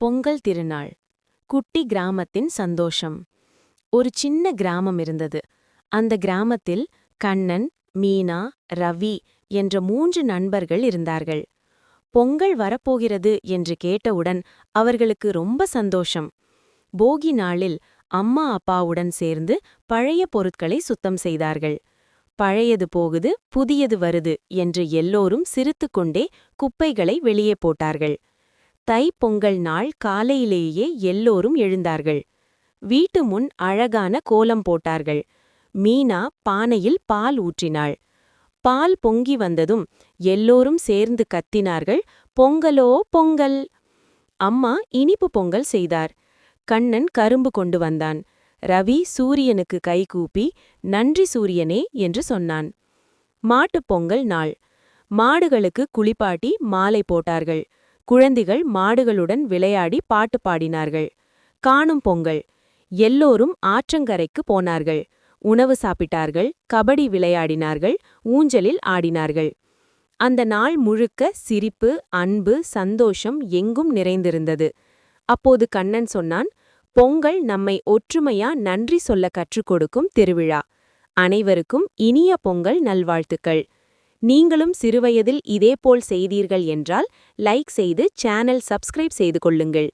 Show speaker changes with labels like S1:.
S1: பொங்கல் திருநாள். குட்டி கிராமத்தின் சந்தோஷம். ஒரு சின்ன கிராமம் இருந்தது. அந்த கிராமத்தில் கண்ணன், மீனா, ரவி என்ற 3 நண்பர்கள் இருந்தார்கள். பொங்கல் வரப்போகிறது என்று கேட்டவுடன் அவர்களுக்கு ரொம்ப சந்தோஷம். போகி நாளில் அம்மா அப்பாவுடன் சேர்ந்து பழைய பொருட்களை சுத்தம் செய்தார்கள். பழையது போகுது, புதியது வருது என்று எல்லோரும் சிரித்துக்கொண்டே குப்பைகளை வெளியே போட்டார்கள். தைப்பொங்கல் நாள் காலையிலேயே எல்லோரும் எழுந்தார்கள். வீட்டு முன் அழகான கோலம் போட்டார்கள். மீனா பானையில் பால் ஊற்றினாள். பால் பொங்கி வந்ததும் எல்லோரும் சேர்ந்து கத்தினார்கள், பொங்கலோ பொங்கல். அம்மா இனிப்பு பொங்கல் செய்தார். கண்ணன் கரும்பு கொண்டு வந்தான். ரவி சூரியனுக்கு கைகூப்பி நன்றி சூரியனே என்று சொன்னான். மாட்டுப் பொங்கல் நாள். மாடுகளுக்கு குளிப்பாட்டி மாலை போட்டார்கள். குழந்தைகள் மாடுகளுடன் விளையாடி பாட்டு பாடினார்கள். காணும் பொங்கல். எல்லோரும் ஆற்றங்கரைக்கு போனார்கள். உணவு சாப்பிட்டார்கள், கபடி விளையாடினார்கள், ஊஞ்சலில் ஆடினார்கள். அந்த நாள் முழுக்க சிரிப்பு, அன்பு, சந்தோஷம் எங்கும் நிறைந்திருந்தது. அப்போது கண்ணன் சொன்னான், பொங்கல் நம்மை ஒற்றுமையா நன்றி சொல்ல கற்றுக் கொடுக்கும் திருவிழா. அனைவருக்கும் இனிய பொங்கல் நல்வாழ்த்துக்கள். நீங்களும் சிறுவயதில் இதேபோல் செய்தீர்கள் என்றால் லைக் செய்து சேனல் சப்ஸ்கிரைப் செய்து கொள்ளுங்கள்.